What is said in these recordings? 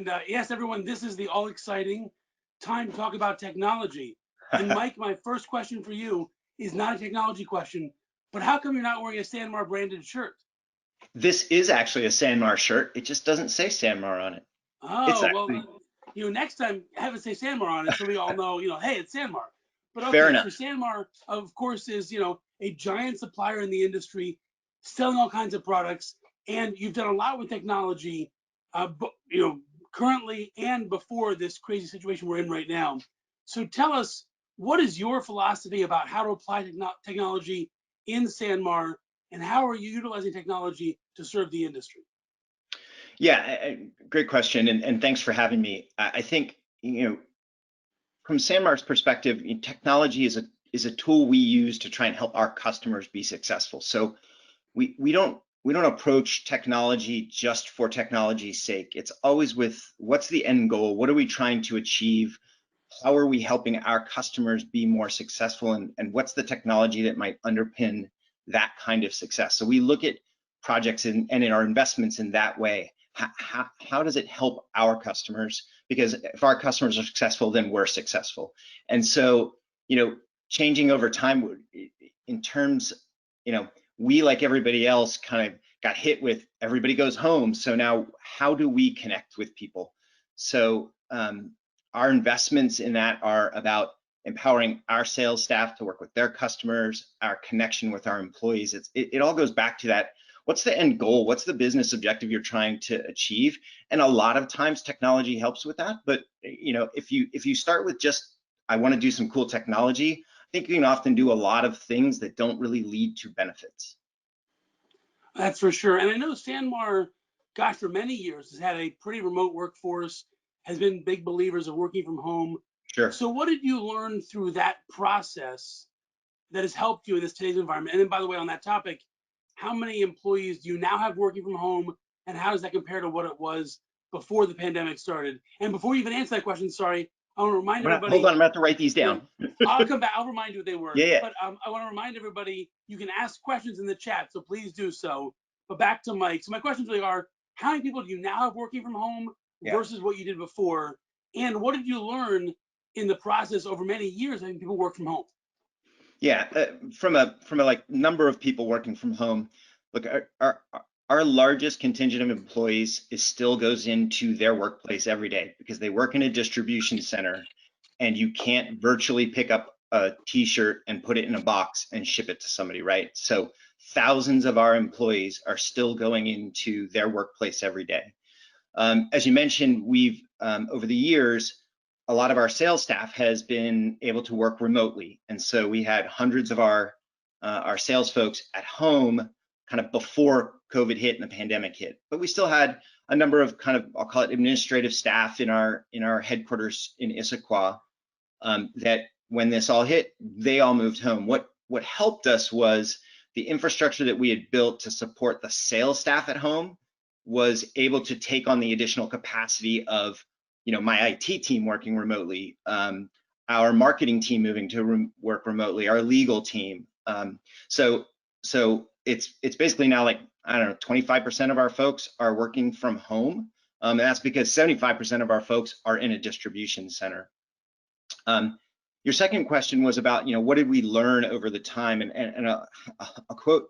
And yes, everyone, this is the all exciting time to talk about technology. And Mike, my first question for you is not a technology question, but how come you're not wearing a SanMar branded shirt? This is actually a SanMar shirt. It just doesn't say SanMar on it. It's Oh, actually well, next time have it say SanMar on it so we all know, hey, it's SanMar. But fair okay, so enough. SanMar, of course, is, a giant supplier in the industry, selling all kinds of products, and you've done a lot with technology, currently and before this crazy situation we're in right now. So tell us, what is your philosophy about how to apply technology in SanMar, and how are you utilizing technology to serve the industry? Yeah, great question, and thanks for having me. I think from SanMar's perspective, technology is a tool we use to try and help our customers be successful. So we don't approach technology just for technology's sake. It's always with what's the end goal? What are we trying to achieve? How are we helping our customers be more successful? And what's the technology that might underpin that kind of success? So we look at projects and in our investments in that way. How does it help our customers? Because if our customers are successful, then we're successful. And so, changing over time in terms, we, like everybody else, kind of got hit with everybody goes home. So now how do we connect with people? So our investments in that are about empowering our sales staff to work with their customers, our connection with our employees. It all goes back to that. What's the end goal? What's the business objective you're trying to achieve? And a lot of times technology helps with that. But if you start with just, I want to do some cool technology, I think you can often do a lot of things that don't really lead to benefits. That's for sure. And I know SanMar, gosh, for many years has had a pretty remote workforce, has been big believers of working from home. Sure. So what did you learn through that process that has helped you in this today's environment? And then, by the way, on that topic, how many employees do you now have working from home, and how does that compare to what it was before the pandemic started? And before you even answer that question, sorry, I want to remind everybody. Hold on, I'm about to write these down. I'll come back. I'll remind you what they were. Yeah. But I want to remind everybody, you can ask questions in the chat, so please do so. But back to Mike. So my questions really are, how many people do you now have working from home versus what you did before? And what did you learn in the process over many years having people work from home? Yeah, from a like number of people working from home, look, our largest contingent of employees still goes into their workplace every day because they work in a distribution center, and you can't virtually pick up a t-shirt and put it in a box and ship it to somebody, right? So thousands of our employees are still going into their workplace every day. As you mentioned, we've over the years, a lot of our sales staff has been able to work remotely. And so we had hundreds of our sales folks at home kind of before COVID hit and the pandemic hit. But we still had a number of kind of, I'll call it administrative staff in our headquarters in Issaquah that when this all hit, they all moved home. What helped us was the infrastructure that we had built to support the sales staff at home was able to take on the additional capacity of my IT team working remotely, our marketing team moving to work remotely, our legal team. So it's basically now like, I don't know, 25% of our folks are working from home. And that's because 75% of our folks are in a distribution center. Your second question was about, what did we learn over the time? And a quote.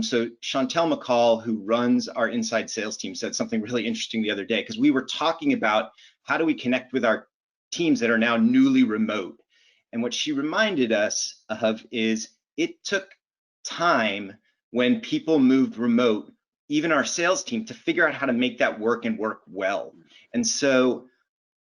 So Chantel McCall, who runs our inside sales team, said something really interesting the other day, because we were talking about how do we connect with our teams that are now newly remote. And what she reminded us of is it took time when people moved remote, even our sales team, to figure out how to make that work and work well. And so,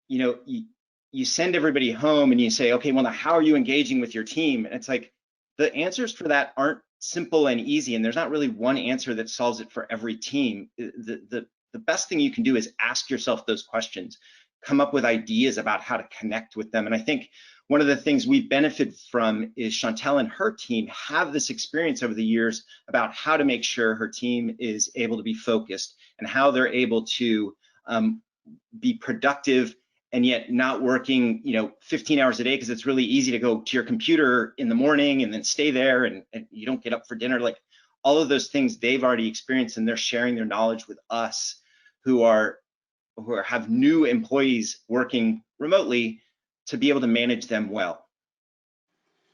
you send everybody home and you say, okay, well, now how are you engaging with your team? And it's like, the answers for that aren't simple and easy, and there's not really one answer that solves it for every team. The best thing you can do is ask yourself those questions, come up with ideas about how to connect with them. And I think one of the things we've benefited from is Chantel and her team have this experience over the years about how to make sure her team is able to be focused and how they're able to be productive and yet not working 15 hours a day, because it's really easy to go to your computer in the morning and then stay there and you don't get up for dinner. Like all of those things they've already experienced, and they're sharing their knowledge with us who are who have new employees working remotely to be able to manage them well.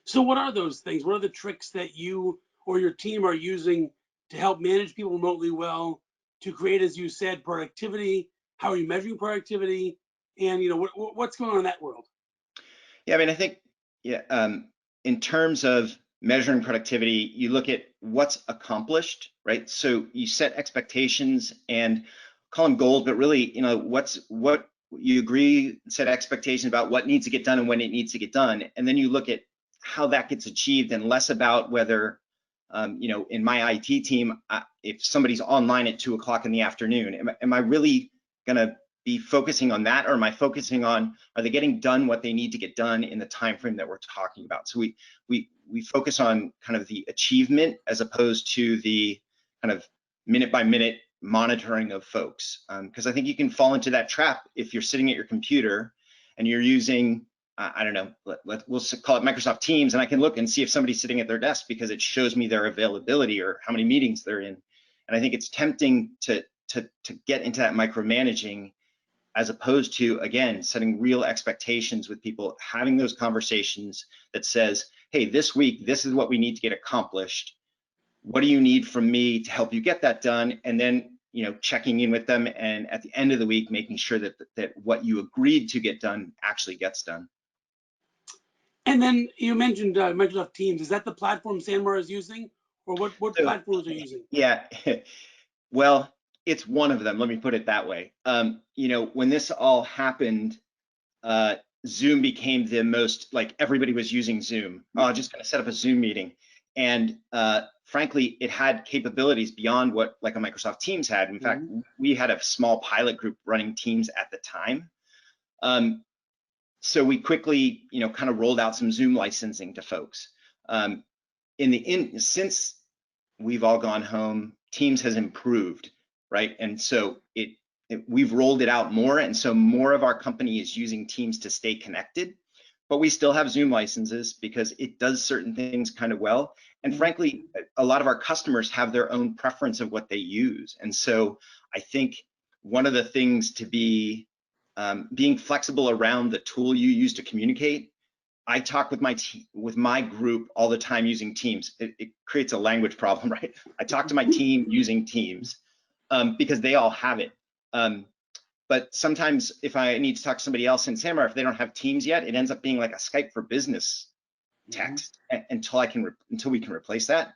So what are those things? What are the tricks that you or your team are using to help manage people remotely well, to create, as you said, productivity? How are you measuring productivity? And what's going on in that world? Yeah, I mean, I think, yeah, in terms of measuring productivity, you look at what's accomplished, right? So you set expectations and call them goals, but really, what you agree, set expectations about what needs to get done and when it needs to get done, and then you look at how that gets achieved, and less about whether, in my IT team, if somebody's online at 2 o'clock in the afternoon, am I really gonna be focusing on that, or am I focusing on, are they getting done what they need to get done in the time frame that we're talking about? So we focus on kind of the achievement as opposed to the kind of minute by minute monitoring of folks, because I think you can fall into that trap if you're sitting at your computer and you're using, I don't know, we'll call it Microsoft Teams, and I can look and see if somebody's sitting at their desk because it shows me their availability or how many meetings they're in. And I think it's tempting to get into that micromanaging, as opposed to, again, setting real expectations with people, having those conversations that says, hey, this week, this is what we need to get accomplished. What do you need from me to help you get that done? And then, checking in with them, and at the end of the week, making sure that what you agreed to get done actually gets done. And then you mentioned Microsoft Teams. Is that the platform SanMar is using, or what So, platforms are you using? yeah, well, it's one of them. Let me put it that way. When this all happened, Zoom became the most, like, everybody was using Zoom. Oh, just going to set up a Zoom meeting. And frankly, it had capabilities beyond what like a Microsoft Teams had. In fact, we had a small pilot group running Teams at the time. So we quickly, kind of rolled out some Zoom licensing to folks. Since we've all gone home, Teams has improved, right? And so we've rolled it out more, and so more of our company is using Teams to stay connected, but we still have Zoom licenses because it does certain things kind of well. And frankly, a lot of our customers have their own preference of what they use. And so I think one of the things to be being flexible around the tool you use to communicate. I talk with my group all the time using Teams. It creates a language problem, right? I talk to my team using Teams because they all have it. But sometimes if I need to talk to somebody else in SanMar, if they don't have Teams yet, it ends up being like a Skype for Business text until we can replace that.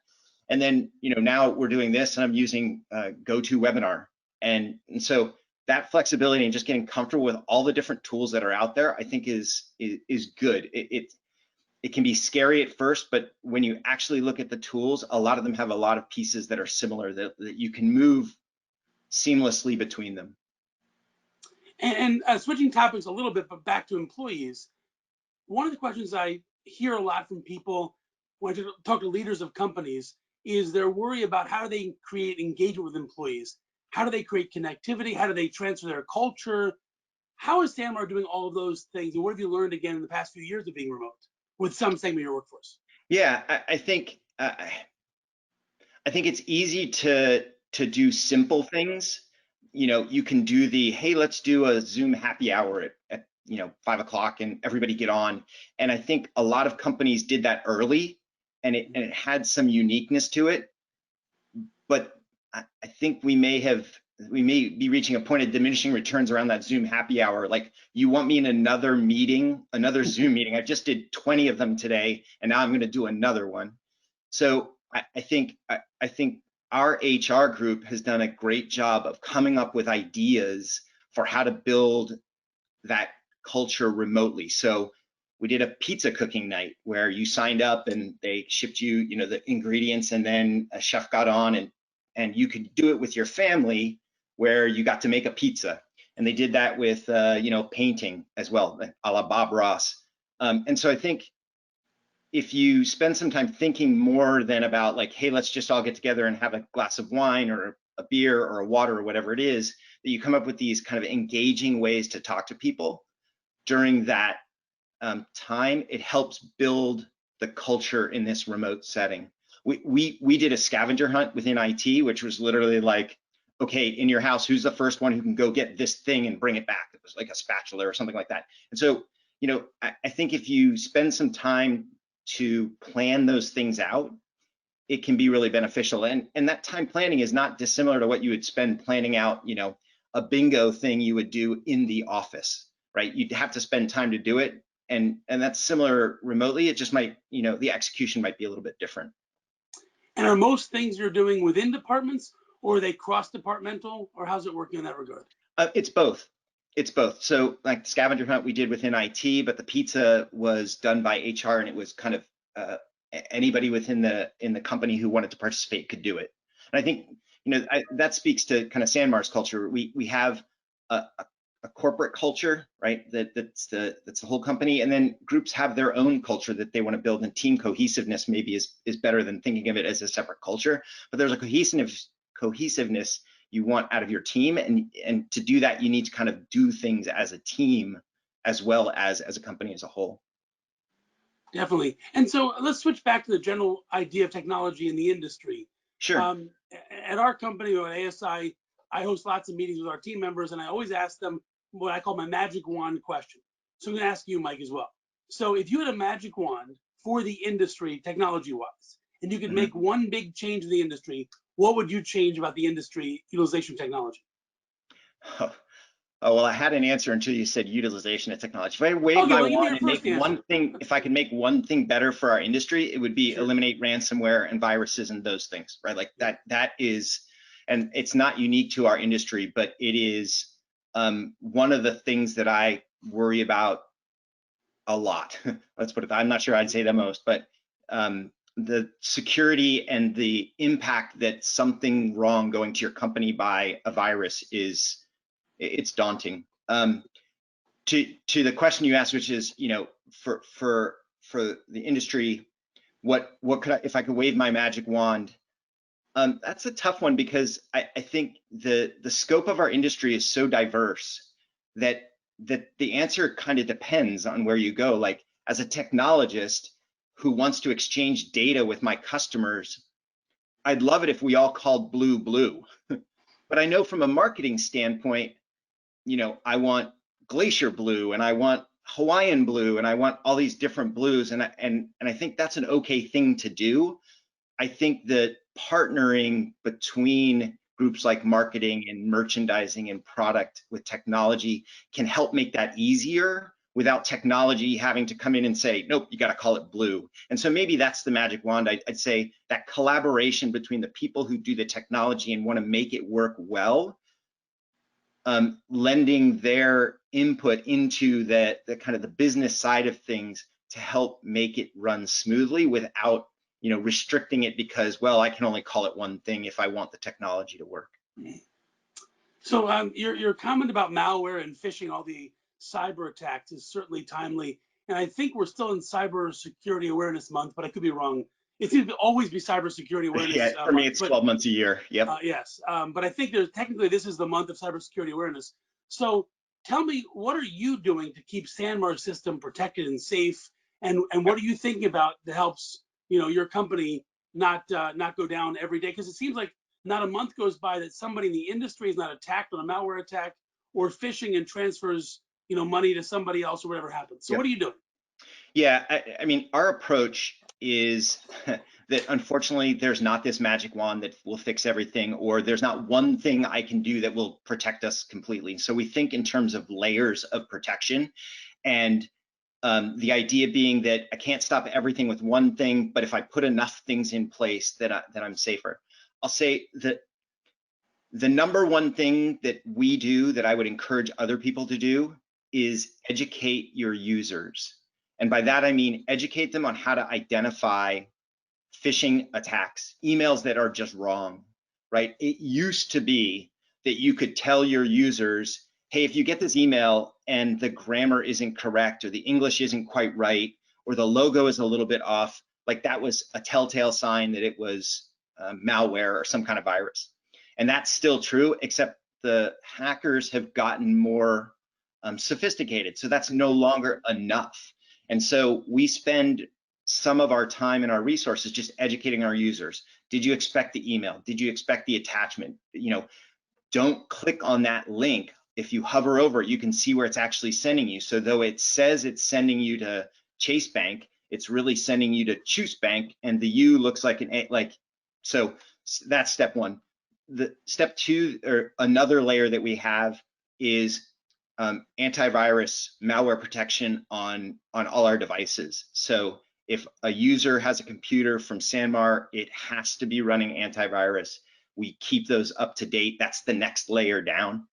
And then, now we're doing this, and I'm using GoToWebinar, and so that flexibility and just getting comfortable with all the different tools that are out there, I think is good. It can be scary at first, but when you actually look at the tools, a lot of them have a lot of pieces that are similar that you can move seamlessly between them. And switching topics a little bit, but back to employees. One of the questions I hear a lot from people when I talk to leaders of companies is their worry about how do they create engagement with employees? How do they create connectivity? How do they transfer their culture? How is SanMar doing all of those things? And what have you learned again in the past few years of being remote with some segment of your workforce? Yeah, I think it's easy to do simple things. You can do the, hey, let's do a Zoom happy hour at 5 o'clock and everybody get on. And I think a lot of companies did that early, and it had some uniqueness to it. But I think we may be reaching a point of diminishing returns around that Zoom happy hour. Like, you want me in another meeting, another Zoom meeting. I just did 20 of them today, and now I'm going to do another one. So I think our HR group has done a great job of coming up with ideas for how to build that culture remotely. So we did a pizza cooking night where you signed up and they shipped you, the ingredients, and then a chef got on and you could do it with your family where you got to make a pizza. And they did that with, painting as well, a la Bob Ross. And so I think if you spend some time thinking more than about like, hey, let's just all get together and have a glass of wine or a beer or a water or whatever it is, that you come up with these kind of engaging ways to talk to people during that time, it helps build the culture in this remote setting. We did a scavenger hunt within IT, which was literally like okay, in your house, who's the first one who can go get this thing and bring it back? It was like a spatula or something like that. And so, I think if you spend some time to plan those things out, it can be really beneficial. And that time planning is not dissimilar to what you would spend planning out, a bingo thing you would do in the office, right? You'd have to spend time to do it. And that's similar remotely. It just might, the execution might be a little bit different. And are most things you're doing within departments, or are they cross-departmental, or how's it working in that regard? It's both. It's both. So like the scavenger hunt we did within IT, but the pizza was done by HR, and it was kind of anybody within the company who wanted to participate could do it. And I think that speaks to kind of SanMar's culture. We have a corporate culture, right? That's the whole company, and then groups have their own culture that they want to build, and team cohesiveness maybe is better than thinking of it as a separate culture. But there's a cohesiveness you want out of your team, and to do that, you need to kind of do things as a team as well as a company as a whole. Definitely. And so let's switch back to the general idea of technology in the industry. Sure. At our company or at ASI, I host lots of meetings with our team members, and I always ask them what I call my magic wand question. So I'm going to ask you, Mike, as well. So if you had a magic wand for the industry, technology-wise, and you could make one big change in the industry, what would you change about the industry utilization of technology? Oh, well, I had an answer until you said utilization of technology. If I wave my wand and make one thing, if I could make one thing better for our industry, it would be eliminate ransomware and viruses and those things, right? Like that is, and it's not unique to our industry, but it is one of the things that I worry about a lot. Let's put it, I'm not sure I'd say the most, but the security and the impact that something wrong going to your company by a virus it's daunting. To the question you asked, which is, for the industry, what could I, if I could wave my magic wand? That's a tough one, because I think the scope of our industry is so diverse that the answer kind of depends on where you go. Like, as a technologist who wants to exchange data with my customers, I'd love it if we all called blue blue. But I know from a marketing standpoint, I want glacier blue, and I want Hawaiian blue, and I want all these different blues, and I think that's an okay thing to do. I think that partnering between groups like marketing and merchandising and product with technology can help make that easier without technology having to come in and say, nope, you got to call it blue. And so maybe that's the magic wand. I'd say that collaboration between the people who do the technology and want to make it work well, lending their input into the kind of the business side of things to help make it run smoothly without restricting it because, well, I can only call it one thing if I want the technology to work. So your comment about malware and phishing, all the cyber attacks, is certainly timely. And I think we're still in Cyber Security Awareness Month, but I could be wrong. It seems to always be Cyber Security Awareness. Yeah, for me, it's 12 months a year. Yep. Yes, but I think technically this is the month of cybersecurity awareness. So tell me, what are you doing to keep SanMar's system protected and safe? And what are you thinking about that helps your company not go down every day? Because it seems like not a month goes by that somebody in the industry is not attacked on a malware attack or phishing and transfers money to somebody else or whatever happens. So what are you doing? Yeah, I mean, our approach is that unfortunately there's not this magic wand that will fix everything, or there's not one thing I can do that will protect us completely. So we think in terms of layers of protection, and the idea being that I can't stop everything with one thing, but if I put enough things in place that I'm safer. I'll say that the number one thing that we do that I would encourage other people to do is educate your users. And by that, I mean educate them on how to identify phishing attacks, emails that are just wrong, right? It used to be that you could tell your users, hey, if you get this email and the grammar isn't correct, or the English isn't quite right, or the logo is a little bit off, like that was a telltale sign that it was malware or some kind of virus. And that's still true, except the hackers have gotten more sophisticated. So that's no longer enough. And so we spend some of our time and our resources just educating our users. Did you expect the email? Did you expect the attachment? don't click on that link. If you hover over it, you can see where it's actually sending you. So though it says it's sending you to Chase Bank, it's really sending you to Choose Bank, and the U looks like an A. So that's step one. The step two, or another layer that we have, is antivirus malware protection on all our devices. So if a user has a computer from SanMar, it has to be running antivirus. We keep those up to date. That's the next layer down.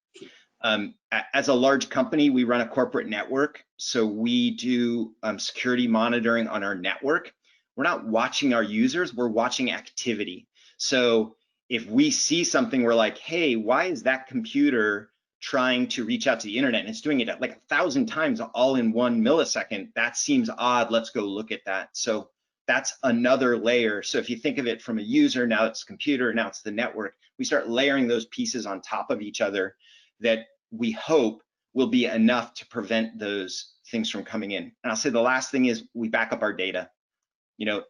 As a large company, we run a corporate network, so we do security monitoring on our network. We're not watching our users, we're watching activity. So if we see something, we're like, hey, why is that computer trying to reach out to the internet and it's doing it at like 1,000 times all in 1 millisecond? That seems odd, let's go look at that. So that's another layer. So if you think of it from a user, now it's computer, now it's the network, we start layering those pieces on top of each other that we hope will be enough to prevent those things from coming in. And I'll say the last thing is we back up our data. You know,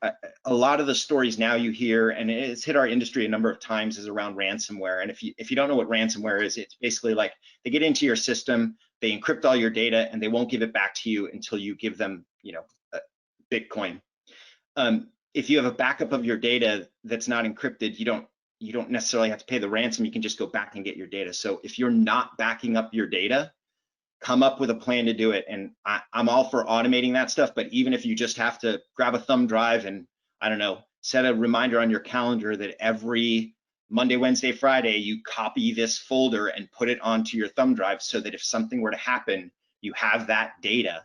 a lot of the stories now you hear, and it's hit our industry a number of times, is around ransomware. And if you don't know what ransomware is, it's basically like they get into your system, they encrypt all your data, and they won't give it back to you until you give them, you know, Bitcoin. If you have a backup of your data that's not encrypted, you don't necessarily have to pay the ransom. You can just go back and get your data. So if you're not backing up your data, come up with a plan to do it. And I'm all for automating that stuff, but even if you just have to grab a thumb drive and, I don't know, set a reminder on your calendar that every Monday, Wednesday, Friday, you copy this folder and put it onto your thumb drive so that if something were to happen, you have that data.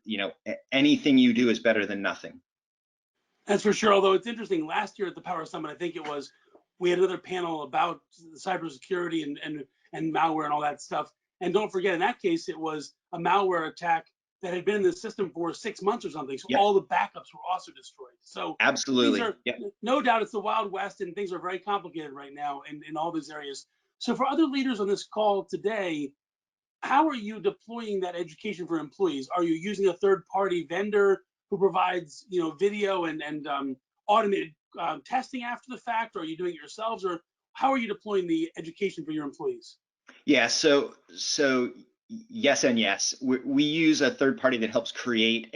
You know, anything you do is better than nothing. That's for sure. Although it's interesting, last year at the Power Summit, I think it was, we had another panel about cybersecurity and malware and all that stuff. And don't forget, in that case, it was a malware attack that had been in the system for 6 months or something. So Yep. all the backups were also destroyed. So absolutely, yep. No doubt it's the Wild West, and things are very complicated right now in all these areas. So for other leaders on this call today, how are you deploying that education for employees? Are you using a third-party vendor who provides, you know, video and automated testing after the fact? Or are you doing it yourselves, or how are you deploying the education for your employees? Yeah, so yes and yes. We use a third party that helps create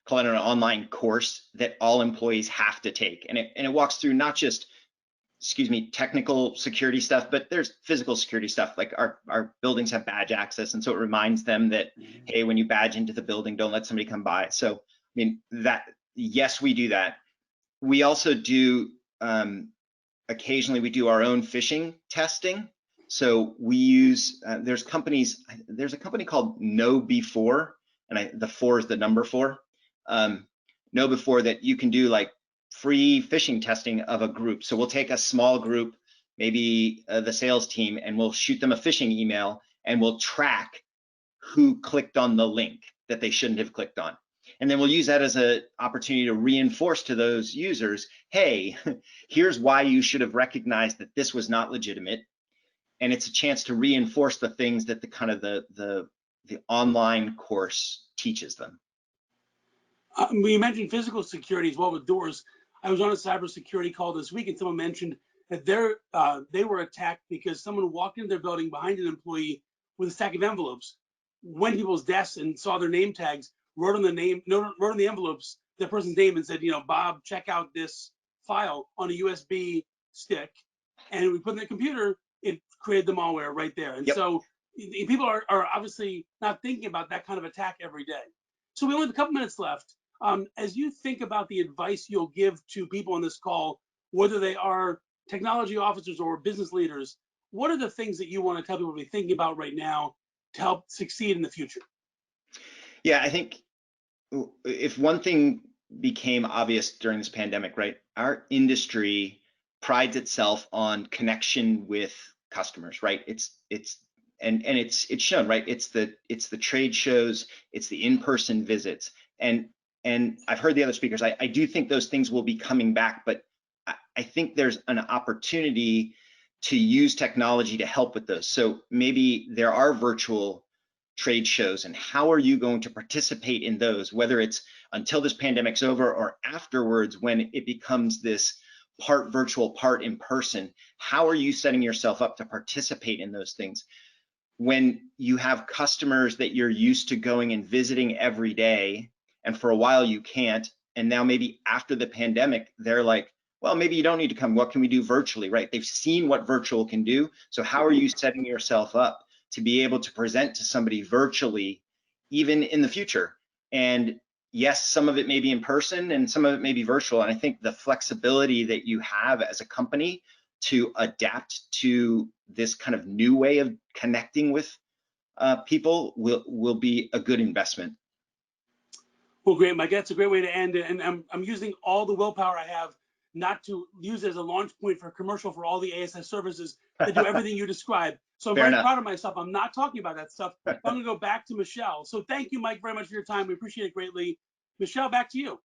call it an online course that all employees have to take, and it walks through not just, excuse me, technical security stuff, but there's physical security stuff. Like our buildings have badge access, and so it reminds them that, hey, when you badge into the building, don't let somebody come by. So I mean, that, yes, we do that. We also do occasionally we do our own phishing testing. So we use there's a company called KnowBe4, and the 4 is the number 4. KnowBe4, that you can do like free phishing testing of a group. So we'll take a small group, maybe the sales team, and we'll shoot them a phishing email, and we'll track who clicked on the link that they shouldn't have clicked on. And then we'll use that as an opportunity to reinforce to those users, hey, here's why you should have recognized that this was not legitimate. And it's a chance to reinforce the things that the online course teaches them. You mentioned physical security as well with doors. I was on a cybersecurity call this week, and someone mentioned that they were attacked because someone walked into their building behind an employee with a stack of envelopes, went to people's desks and saw their name tags, wrote on the envelopes the person's name and said, you know, Bob, check out this file on a USB stick, and we put it in the computer. It created the malware right there. And so people are obviously not thinking about that kind of attack every day. So we only have a couple minutes left. As you think about the advice you'll give to people on this call, whether they are technology officers or business leaders, what are the things that you want to tell people to be thinking about right now to help succeed in the future? Yeah, I think if one thing became obvious during this pandemic, right, our industry prides itself on connection with customers, right? It's shown, right? It's the trade shows, it's the in-person visits, and I've heard the other speakers. I do think those things will be coming back, but I think there's an opportunity to use technology to help with those. So maybe there are virtual trade shows, and how are you going to participate in those, whether it's until this pandemic's over or afterwards when it becomes this part virtual, part in person. How are you setting yourself up to participate in those things? When you have customers that you're used to going and visiting every day, and for a while you can't, and now maybe after the pandemic, they're like, well, maybe you don't need to come. What can we do virtually, right? They've seen what virtual can do. So how are you setting yourself up to be able to present to somebody virtually, even in the future? And yes, some of it may be in person and some of it may be virtual. And I think the flexibility that you have as a company to adapt to this kind of new way of connecting with people will be a good investment. Well, great, Mike. That's a great way to end it. And I'm using all the willpower I have not to use it as a launch point for a commercial for all the ASI services that do everything you described. So I'm Fair very enough. proud of myself. I'm not talking about that stuff. I'm going to go back to Michelle. So thank you, Mike, very much for your time. We appreciate it greatly. Michelle, back to you.